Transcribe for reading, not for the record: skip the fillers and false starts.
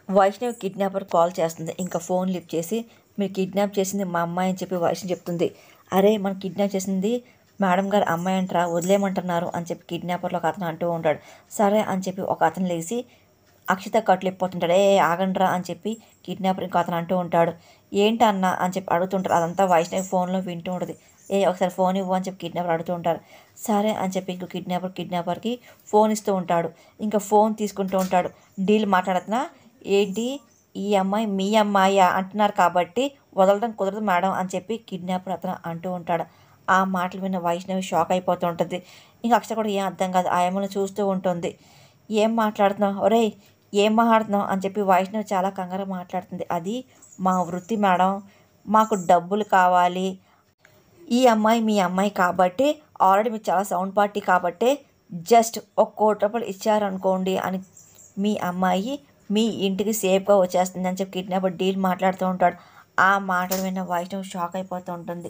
Vaishnavi kidnapper call చేస్తుంది. ఇంకా phone lift చేసి, మీరు కిడ్నాప్ చేసింది మా అమ్మాయి అని చెప్పి వైష్ణవి చెప్తుంది. అరే మనం కిడ్నాప్ చేసింది మేడం గారు అమ్మాయి అంటారా, వదిలేయమంటున్నారు అని చెప్పి కిడ్నాపర్లో ఒక అతను అంటూ ఉంటాడు. సరే అని చెప్పి ఒక అతను లేచి అక్షిత కట్లు ఇప్పోతుంటాడు. ఆగండ్రా అని చెప్పి కిడ్నాపర్ ఇంకో అతను అంటూ ఉంటాడు. ఏంటన్నా అని చెప్పి అడుగుతుంటారు. అదంతా వైష్ణవి ఫోన్లో వింటూ ఉంటుంది. ఒకసారి ఫోన్ ఇవ్వు అని చెప్పి కిడ్నాపర్ అడుగుతూ ఉంటారు. సరే అని చెప్పి ఇంకో కిడ్నాపర్కి ఫోన్ ఇస్తూ ఉంటాడు. ఇంకా ఫోన్ తీసుకుంటూ ఉంటాడు. డీల్ మాట్లాడుతున్నా, ఏంటి ఈ అమ్మాయి మీ అమ్మాయి అంటున్నారు కాబట్టి వదలడం కుదరదు మేడం అని చెప్పి కిడ్నాపర్ అతను అంటూ ఉంటాడు. ఆ మాటలు విన్న వైష్ణవి షాక్ అయిపోతూ ఉంటుంది. ఇంకా అక్షర కూడా ఏం అర్థం కాదు. ఆ అమ్మను చూస్తూ ఉంటుంది. ఏం మాట్లాడుతున్నావు, ఒరేయ్ ఏం మాట్లాడుతున్నావు అని చెప్పి వైష్ణవి చాలా కంగారు మాట్లాడుతుంది. అది మా వృత్తి మేడం, మాకు డబ్బులు కావాలి, ఈ అమ్మాయి మీ అమ్మాయి కాబట్టి ఆల్రెడీ మీకు చాలా సౌండ్ పార్టీ కాబట్టి జస్ట్ ₹1,00,00,000 ఇచ్చారనుకోండి అని మీ అమ్మాయి మీ ఇంటికి సేఫ్గా వచ్చేస్తుంది అని చెప్పి కిడ్నాపర్ డీల్ మాట్లాడుతూ ఉంటాడు. ఆ మాటలు విన్న వైష్ణవి షాక్ అయిపోతూ ఉంటుంది.